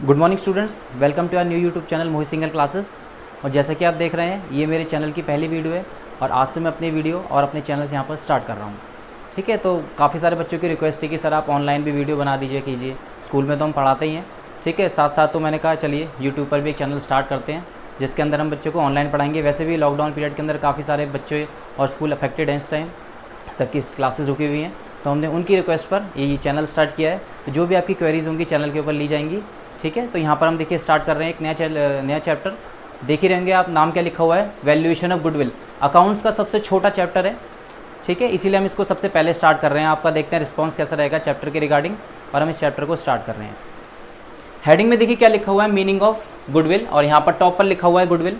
Good morning students, welcome to our new YouTube channel Mohit Singhal classes. और जैसा कि आप देख रहे हैं, ये मेरे चैनल की पहली वीडियो है और आज से मैं अपनी वीडियो और अपने चैनल से यहाँ पर स्टार्ट कर रहा हूँ। ठीक है, तो काफ़ी सारे बच्चों की रिक्वेस्ट है कि सर आप ऑनलाइन भी वीडियो बना दीजिए कीजिए। स्कूल में तो हम पढ़ाते ही हैं, ठीक है, साथ साथ तो मैंने कहा चलिए यूट्यूब पर भी एक चैनल स्टार्ट करते हैं जिसके अंदर हम बच्चों को ऑनलाइन पढ़ाएंगे। वैसे भी लॉकडाउन पीरियड के अंदर काफ़ी सारे बच्चे और स्कूल अफेक्टेड हैं, इस टाइम सबकी क्लासेस रुकी हुई हैं, तो हमने उनकी रिक्वेस्ट पर ये चैनल स्टार्ट किया है। तो जो भी आपकी क्वेरीज होंगी चैनल के ऊपर ली जाएंगी। ठीक है, तो यहाँ पर हम देखिए स्टार्ट कर रहे हैं एक नया चैप्टर। देख ही रहेंगे आप, नाम क्या लिखा हुआ है, वैल्यूएशन ऑफ गुडविल। अकाउंट्स का सबसे छोटा चैप्टर है, ठीक है, इसीलिए हम इसको सबसे पहले स्टार्ट कर रहे हैं। आपका देखते हैं रिस्पॉन्स कैसा रहेगा चैप्टर के रिगार्डिंग, और हम इस चैप्टर को स्टार्ट कर रहे हैं। हेडिंग में देखिए क्या लिखा हुआ है, मीनिंग ऑफ गुडविल, और यहाँ पर टॉप पर लिखा हुआ है गुडविल,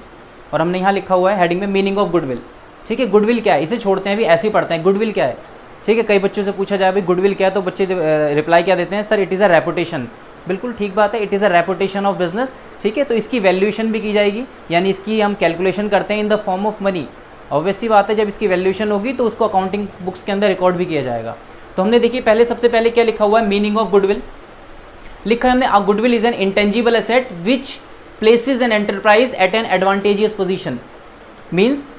और हमने यहाँ लिखा हुआ है हेडिंग में मीनिंग ऑफ गुडविल। ठीक है, गुडविल क्या है इसे छोड़ते हैं, अभी ऐसे ही पढ़ते हैं गुडविल क्या है। ठीक है, कई बच्चों से पूछा जाए भाई गुडविल क्या है, तो बच्चे रिप्लाई क्या देते हैं, sir it is a reputation. बिल्कुल ठीक बात है, it is a reputation of business. ठीक है, तो इसकी वैल्यूएशन भी की जाएगी, यानी इसकी हम कैलकुलेशन करते हैं in the form of money. Obviously बात है, जब इसकी वैल्यूएशन होगी तो उसको अकाउंटिंग बुक्स के अंदर रिकॉर्ड भी किया जाएगा। तो हमने देखिए पहले सबसे पहले क्या लिखा हुआ है, मीनिंग ऑफ गुडविल लिखा है हमने। A goodwill is an intangible asset which places an enterprise at an advantageous position. Means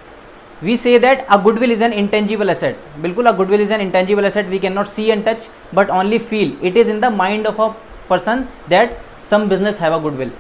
we say that a goodwill is an intangible asset. बिल्कुल, a goodwill is an intangible asset we cannot see and touch but only feel. It is in the mind of a person that some business have a goodwill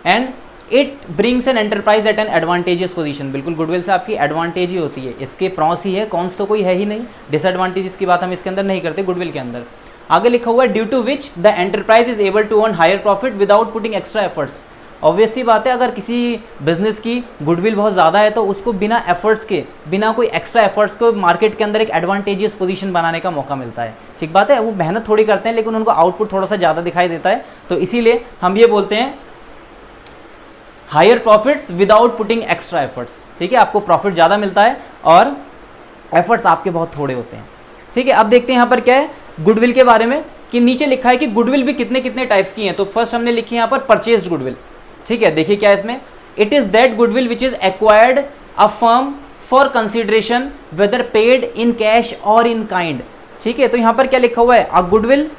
and it brings an enterprise at an advantageous position. बिल्कुल, goodwill से आपकी advantage ही होती है, इसके pros ही है, cons तो कोई है ही नहीं, डिसएडवांटेजेस की बात हम इसके अंदर नहीं करते goodwill के अंदर। आगे लिखा हुआ है due to which the enterprise is able to earn higher profit without putting extra efforts. Obviously बात है, अगर किसी बिजनेस की गुडविल बहुत ज़्यादा है तो उसको बिना एफर्ट्स के, बिना कोई एक्स्ट्रा एफर्ट्स को मार्केट के अंदर एक एडवांटेजियस पोजीशन बनाने का मौका मिलता है। ठीक बात है, वो मेहनत थोड़ी करते हैं लेकिन उनको आउटपुट थोड़ा सा ज़्यादा दिखाई देता है, तो इसीलिए हम ये बोलते हैं higher profits without putting extra efforts. ठीक है, आपको प्रॉफिट ज़्यादा मिलता है और एफर्ट्स आपके बहुत थोड़े होते हैं। ठीक है, अब देखते हैं यहाँ पर क्या है गुडविल के बारे में, कि नीचे लिखा है कि गुडविल भी कितने कितने टाइप्स की हैं। तो फर्स्ट हमने लिखी है यहाँ पर परचेज्ड गुडविल। ठीक है, देखिए क्या है इसमें, it is that goodwill which is acquired a firm for consideration whether paid in cash और इन काइंड। ठीक है, तो यहां पर क्या लिखा हुआ है, अ goodwill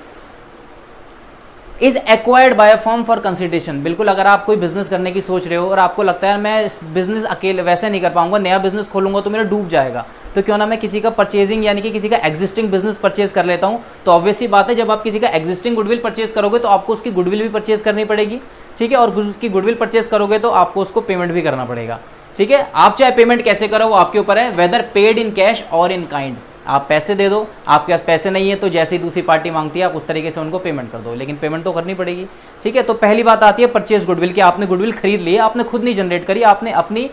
is acquired by a firm for consideration. बिल्कुल, अगर आप कोई बिजनेस करने की सोच रहे हो और आपको लगता है मैं इस बिजनेस अकेले वैसे नहीं कर पाऊंगा, नया बिजनेस खोलूंगा तो मेरा डूब जाएगा, तो क्यों ना मैं किसी का परचेजिंग यानी कि किसी का एग्जिस्टिंग बिजनेस परचेज कर लेता हूं। तो ऑब्वियसली बात है, जब आप किसी का एग्जिस्टिंग गुडविल परचेज करोगे तो आपको उसकी गुडविल भी परचेज करनी पड़ेगी। ठीक है, और उसकी गुडविल परचेज करोगे तो आपको उसको पेमेंट भी करना पड़ेगा। ठीक है, आप चाहे पेमेंट कैसे करो वो आपके ऊपर है, वेदर पेड इन कैश और इन काइंड। आप पैसे दे दो, आपके पास पैसे नहीं है तो जैसे ही दूसरी पार्टी मांगती है आप उस तरीके से उनको पेमेंट कर दो, लेकिन पेमेंट तो करनी पड़ेगी। ठीक है, तो पहली बात आती है परचेज गुडविल की, आपने गुडविल खरीद ली, आपने खुद नहीं जनरेट करी, आपने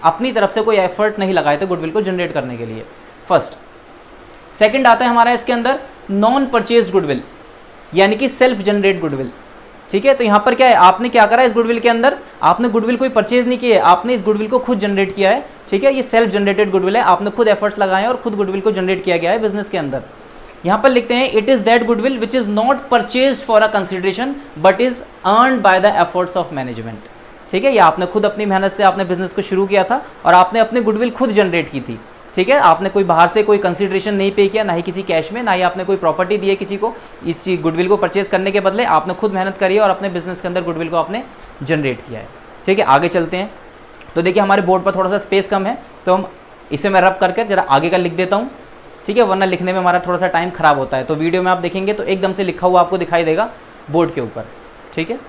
अपनी तरफ से कोई एफर्ट नहीं लगाए थे गुडविल को जनरेट करने के लिए, फर्स्ट। सेकंड आता है हमारा इसके अंदर नॉन परचेज गुडविल, यानी कि सेल्फ जनरेट गुडविल। ठीक है, तो यहाँ पर क्या है, आपने क्या करा इस गुडविल के अंदर, आपने गुडविल कोई परचेज नहीं किया है, आपने इस गुडविल को खुद जनरेट किया है। ठीक है, ये सेल्फ जनरेटेड गुडविल है, आपने खुद एफर्ट्स लगाए और खुद गुडविल को जनरेट किया गया है बिजनेस के अंदर। यहाँ पर लिखते हैं it is that goodwill which is not purchase for a consideration but is earned by the efforts of management. ठीक है, ये आपने खुद अपनी मेहनत से आपने बिजनेस को शुरू किया था और आपने अपनी गुडविल खुद जनरेट की थी। ठीक है, आपने कोई बाहर से कोई कंसिडरेशन नहीं पे किया, ना ही किसी कैश में, ना ही आपने कोई प्रॉपर्टी दी है किसी को इस गुडविल को परचेज करने के बदले, आपने खुद मेहनत करी है और अपने बिजनेस के अंदर गुडविल को आपने जनरेट किया है। ठीक है, आगे चलते हैं। तो देखिए हमारे बोर्ड पर थोड़ा सा स्पेस कम है, तो हम इसे मैं रब करके जरा आगे का लिख देता हूँ। ठीक है, वरना लिखने में हमारा थोड़ा सा टाइम खराब होता है, तो वीडियो में आप देखेंगे तो एकदम से लिखा हुआ आपको दिखाई देगा बोर्ड के ऊपर। ठीक है,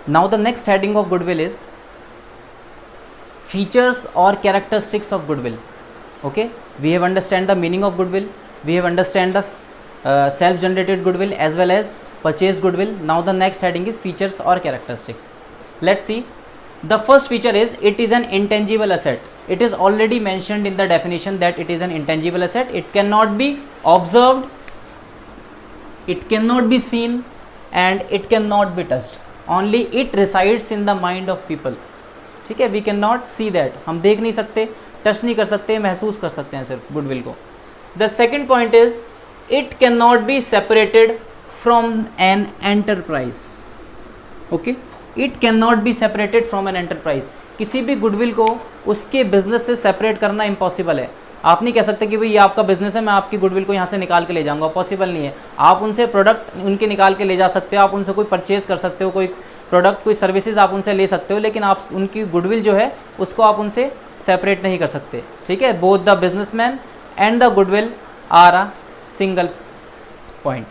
now the next heading of goodwill is features और characteristics of goodwill. Okay, we have understand the meaning of goodwill, we have understand the self-generated goodwill as well as purchased goodwill. Now the next heading is features or characteristics. Let's see. The first feature is it is an intangible asset. It is already mentioned in the definition that it is an intangible asset. It cannot be observed, it cannot be seen and it cannot be touched. Only it resides in the mind of people. ठीक है, we cannot see that, हम देख नहीं सकते, touch नहीं कर सकते, महसूस कर सकते हैं सिर्फ गुडविल को। The second point is it can not be separated from an enterprise. Okay, it can not be separated from an enterprise. किसी भी गुडविल को उसके बिजनेस से सेपरेट करना इम्पॉसिबल है। आप नहीं कह सकते कि भाई ये आपका बिजनेस है, मैं आपकी गुडविल को यहाँ से निकाल के ले जाऊँगा, पॉसिबल नहीं है। आप उनसे प्रोडक्ट उनके निकाल के ले जा सकते हो, आप उनसे कोई परचेज़ कर सकते हो, कोई प्रोडक्ट कोई सर्विसेज आप उनसे ले सकते हो, लेकिन आप उनकी गुडविल जो है उसको आप उनसे सेपरेट नहीं कर सकते, ठीक है। Both the businessman and the goodwill are a single point.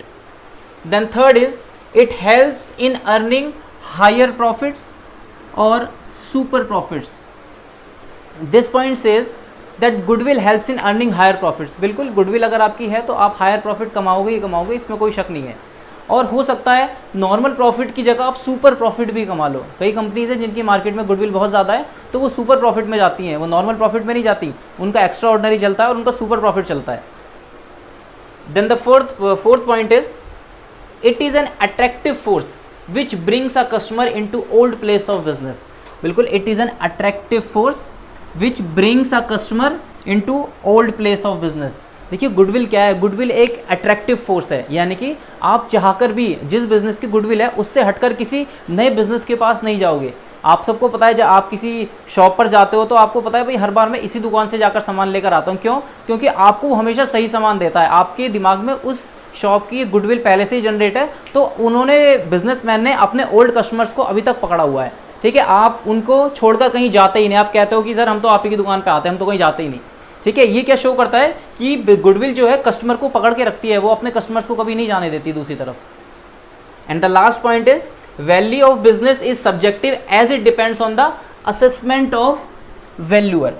Then third is it helps in earning higher profits और super profits. This point says that goodwill helps in earning higher profits. बिल्कुल, goodwill अगर आपकी है तो आप higher profit कमाओगे ही कमाओगे, इसमें कोई शक नहीं है। और हो सकता है नॉर्मल प्रॉफिट की जगह आप सुपर प्रॉफिट भी कमा लो। कई कंपनीज हैं जिनकी मार्केट में गुडविल बहुत ज़्यादा है तो वो सुपर प्रॉफिट में जाती हैं, वो नॉर्मल प्रॉफिट में नहीं जाती, उनका एक्स्ट्रा ऑर्डिनरी चलता है और उनका सुपर प्रॉफिट चलता है। Then the fourth point is it is an attractive force which brings a customer in to old place of business. बिल्कुल, it is an attractive force which brings a customer in to old place of business. देखिए goodwill क्या है, goodwill एक attractive force है, यानी कि आप चाहकर भी जिस बिज़नेस की गुडविल है उससे हटकर किसी नए बिज़नेस के पास नहीं जाओगे। आप सबको पता है जब आप किसी शॉप पर जाते हो तो आपको पता है भाई हर बार मैं इसी दुकान से जाकर सामान लेकर आता हूँ। क्यों? क्योंकि आपको वो हमेशा सही सामान देता है, आपके दिमाग में उस शॉप की गुडविल पहले से ही जनरेट है, तो उन्होंने बिजनेसमैन ने अपने ओल्ड कस्टमर्स को अभी तक पकड़ा हुआ है, ठीक है। आप उनको छोड़कर कहीं जाते ही नहीं, आप कहते हो कि सर हम तो आप ही की दुकान पे आते हैं, हम तो कहीं जाते ही नहीं, ठीक है। ये क्या शो करता है कि गुडविल जो है कस्टमर को पकड़ के रखती है, वो अपने कस्टमर्स को कभी नहीं जाने देती दूसरी तरफ। And the last point is value of business is subjective as it depends on the assessment of valuer.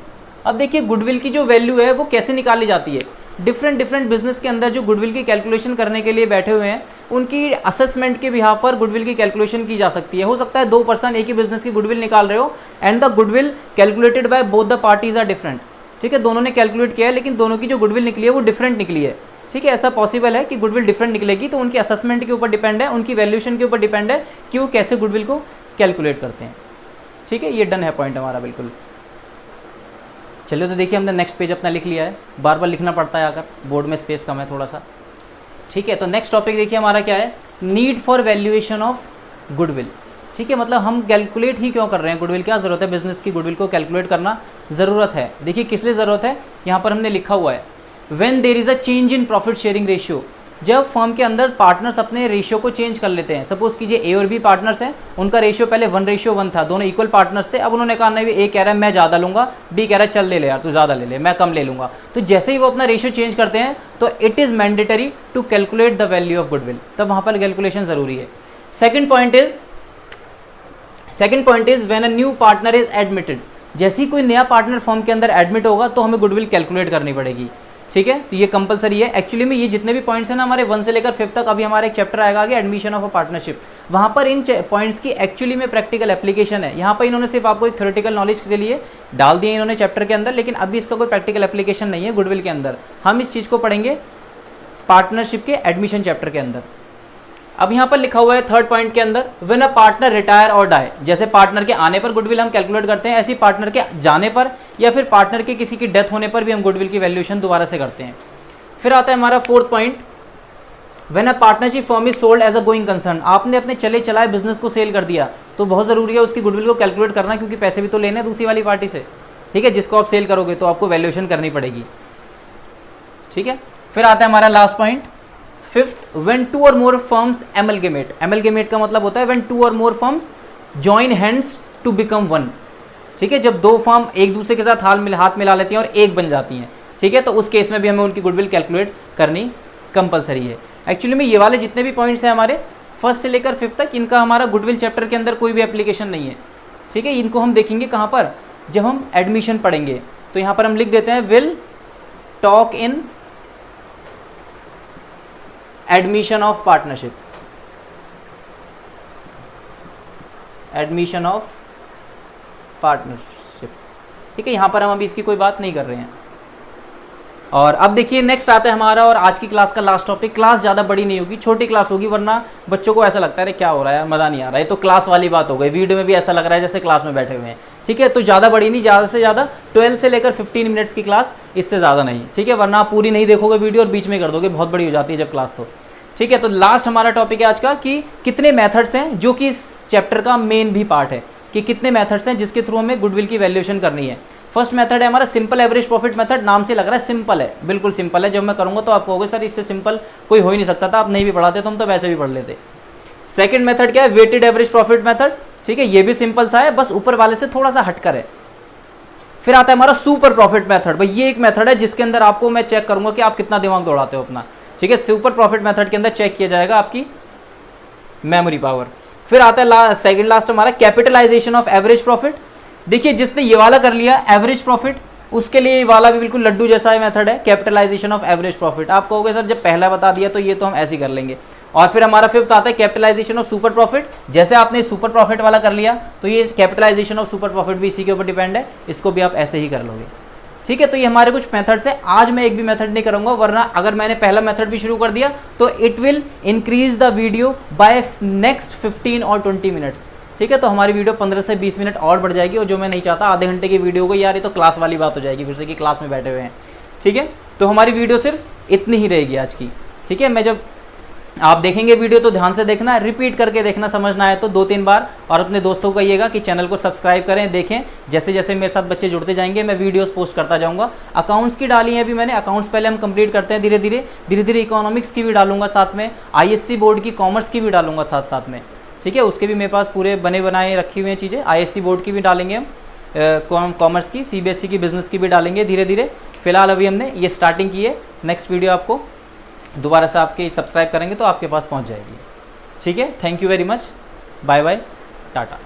अब देखिए गुडविल की जो वैल्यू है वो कैसे निकाली जाती है। डिफरेंट बिजनेस के अंदर जो गुडविल की कैलकुलेशन करने के लिए बैठे हुए हैं उनकी असेसमेंट के बिहाफ पर गुडविल की कैलकुलेशन की जा सकती है। हो सकता है 2 पर्सन एक ही बिजनेस की गुडविल निकाल रहे हो and the goodwill calculated by both the parties are different, ठीक है। दोनों ने कैलकुलेट किया है लेकिन दोनों की जो गुडविल निकली है वो डिफरेंट निकली है, ठीक है। ऐसा पॉसिबल है कि गुडविल डिफरेंट निकलेगी, तो उनकी असेसमेंट के ऊपर डिपेंड है, उनकी वैल्यूएशन के ऊपर डिपेंड है कि वो कैसे गुडविल को कैलकुलेट करते हैं, ठीक है। ये डन है पॉइंट हमारा बिल्कुल। चलिए तो देखिए हमने नेक्स्ट पेज अपना लिख लिया है, बार बार लिखना पड़ता है आकर, बोर्ड में स्पेस कम है थोड़ा सा, ठीक है। तो नेक्स्ट टॉपिक देखिए हमारा क्या है, need for valuation of goodwill, ठीक है। मतलब हम कैलकुलेट ही क्यों कर रहे हैं गुडविल, क्या ज़रूरत है बिजनेस की गुडविल को कैलकुलेट करना, ज़रूरत है। देखिए किस लिए ज़रूरत है, यहाँ पर हमने लिखा हुआ है when there is a change in profit sharing ratio. जब फर्म के अंदर पार्टनर्स अपने रेशियो को चेंज कर लेते हैं, सपोज कीजिए ए और बी पार्टनर्स हैं, उनका रेशियो पहले 1:1 था, दोनों इक्वल पार्टनर्स थे। अब उन्होंने कहा नहीं, ए कह रहा है मैं ज़्यादा लूँगा, बी कह रहा है चल ले ले यार तू ज़्यादा ले ले, मैं कम ले लूँगा। तो जैसे ही वो अपना रेशियो चेंज करते हैं तो it is mandatory to calculate the value of goodwill, तब वहाँ पर कैलकुलेशन ज़रूरी है। Second point is when a new partner is admitted. जैसे ही कोई नया पार्टनर फर्म के अंदर एडमिट होगा तो हमें गुडविल कैलकुलेट करनी पड़ेगी, ठीक है। तो ये कंपलसरी है। एक्चुअली में ये जितने भी पॉइंट्स हैं ना हमारे 1 से लेकर 5 तक, अभी हमारा एक चैप्टर आएगा आगे एडमिशन ऑफ अ पार्टनरशिप, वहाँ पर इन पॉइंट्स की एक्चुअली में प्रैक्टिकल एप्लीकेशन है। यहाँ पर इन्होंने सिर्फ आपको एक थ्योरेटिकल नॉलेज के लिए डाल दिए इन्होंने चैप्टर के अंदर, लेकिन अभी इसका कोई प्रैक्टिकल एप्लीकेशन नहीं है गुडविल के अंदर। हम इस चीज़ को पढ़ेंगे पार्टनरशिप के एडमिशन चैप्टर के अंदर। अब यहाँ पर लिखा हुआ है थर्ड पॉइंट के अंदर व्हेन अ पार्टनर रिटायर और डाई। जैसे पार्टनर के आने पर गुडविल हम कैलकुलेट करते हैं, ऐसी पार्टनर के जाने पर या फिर पार्टनर के किसी की डेथ होने पर भी हम गुडविल की वैल्यूएशन दोबारा से करते हैं। फिर आता है हमारा fourth point, when a partnership firm is sold as a going concern. आपने अपने चले चलाए बिजनेस को सेल कर दिया तो बहुत ज़रूरी है उसकी गुडविल को कैलकुलेट करना, क्योंकि पैसे भी तो लेने हैं दूसरी वाली पार्टी से, ठीक है। जिसको आप सेल करोगे तो आपको वैल्यूएशन करनी पड़ेगी, ठीक है। फिर आता है हमारा लास्ट पॉइंट फिफ्थ, व्हेन 2 और मोर फर्म्स एमलगेमेट। एमलगेमेट का मतलब होता है व्हेन 2 और more firms join hands to become 1, ठीक है। जब 2 फर्म एक दूसरे के साथ हाथ मिला लेती हैं और एक बन जाती हैं, ठीक है, तो उस केस में भी हमें उनकी गुडविल कैलकुलेट करनी कंपलसरी है। एक्चुअली में ये वाले जितने भी पॉइंट्स हैं हमारे 1 से लेकर 5 तक, इनका हमारा गुडविल चैप्टर के अंदर कोई भी एप्लीकेशन नहीं है, ठीक है। इनको हम देखेंगे कहाँ पर, जब हम एडमिशन पढ़ेंगे। तो यहाँ पर हम लिख देते हैं will talk in admission of partnership, admission of partnership, ठीक है। यहाँ पर हम अभी इसकी कोई बात नहीं कर रहे हैं। और अब देखिए नेक्स्ट आता है हमारा और आज की क्लास का लास्ट टॉपिक। क्लास ज़्यादा बड़ी नहीं होगी, छोटी क्लास होगी, वरना बच्चों को ऐसा लगता है अरे क्या हो रहा है, मज़ा नहीं आ रहा है। तो क्लास वाली बात हो गई, वीडियो में भी ऐसा लग रहा है जैसे क्लास में बैठे हुए हैं, ठीक है। तो ज़्यादा बड़ी नहीं, ज़्यादा से ज़्यादा 12 से लेकर 15 मिनट्स की क्लास, इससे ज़्यादा नहीं, ठीक है। वरना आप पूरी नहीं देखोगे वीडियो और बीच में कर दोगे, बहुत बड़ी हो जाती है जब क्लास, तो ठीक है। तो लास्ट हमारा टॉपिक है आज का कि कितने मेथड्स हैं, जो कि इस चैप्टर का मेन भी पार्ट है कि कितने मेथड्स हैं जिसके थ्रू हमें गुडविल की वैल्यूएशन करनी है। फर्स्ट मेथड है हमारा सिंपल एवरेज प्रॉफिट मेथड, नाम से लग रहा है सिंपल है, बिल्कुल सिंपल है। जब मैं करूँगा तो आप कहोगे सर इससे सिंपल कोई हो ही नहीं सकता था, आप नहीं भी पढ़ाते तो हम तो वैसे भी पढ़ लेते। सेकंड मेथड क्या है, वेटेड एवरेज प्रॉफिट मेथड, ठीक है, ये भी सिंपल सा है, बस ऊपर वाले से थोड़ा सा हटकर है। फिर आता है हमारा सुपर प्रॉफिट मेथड, भाई ये एक मेथड है जिसके अंदर आपको मैं चेक करूंगा कि आप कितना दिमाग दौड़ाते हो अपना, ठीक है। सुपर प्रॉफिट मेथड के अंदर चेक किया जाएगा आपकी मेमोरी पावर। फिर आता है सेकंड लास्ट हमारा कैपिटलाइजेशन ऑफ एवरेज प्रॉफिट। देखिए जिसने ये वाला कर लिया एवरेज प्रॉफिट, उसके लिए ये वाला भी बिल्कुल लड्डू जैसा मेथड है, कैपिटलाइजेशन ऑफ एवरेज प्रॉफिट। आप कहोगे सर जब पहला बता दिया तो ये तो हम ऐसे ही कर लेंगे। और फिर हमारा फिफ्थ आता है कैपिटलाइजेशन ऑफ सुपर प्रॉफिट। जैसे आपने सुपर प्रॉफिट वाला कर लिया तो ये कैपिटलाइजेशन ऑफ सुपर प्रॉफिट भी इसी के ऊपर डिपेंड है, इसको भी आप ऐसे ही कर लोगे, ठीक है। तो ये हमारे कुछ मेथड्स है। आज मैं एक भी मेथड नहीं करूंगा, वरना अगर मैंने पहला मेथड भी शुरू कर दिया तो it will increase the video by next 15 और 20 मिनट्स, ठीक है। तो हमारी वीडियो 15 से 20 मिनट और बढ़ जाएगी, और जो मैं नहीं चाहता आधे घंटे की वीडियो को, यार ये तो क्लास वाली बात हो जाएगी फिर से कि क्लास में बैठे हुए हैं, ठीक है। तो हमारी वीडियो सिर्फ इतनी ही रहेगी आज की, ठीक है। मैं जब आप देखेंगे वीडियो तो ध्यान से देखना, रिपीट करके देखना, समझना है तो 2-3 बार, और अपने दोस्तों को कहिएगा कि चैनल को सब्सक्राइब करें, देखें। जैसे जैसे मेरे साथ बच्चे जुड़ते जाएंगे मैं वीडियोस पोस्ट करता जाऊंगा। अकाउंट्स की डाली है अभी मैंने, अकाउंट्स पहले हम कंप्लीट करते हैं, धीरे धीरे इकोनॉमिक्स की भी डालूंगा साथ में, ISC बोर्ड की कॉमर्स की भी डालूंगा साथ में, ठीक है। उसके भी मेरे पास पूरे बने बनाए रखी हुई हैं चीज़ें। ISC बोर्ड की भी डालेंगे हम, कॉमर्स की, CBSE की, बिजनेस की भी डालेंगे धीरे धीरे। फिलहाल अभी हमने ये स्टार्टिंग की है, नेक्स्ट वीडियो आपको दोबारा से आपके सब्सक्राइब करेंगे तो आपके पास पहुंच जाएगी, ठीक है। Thank you very much, bye bye, Tata.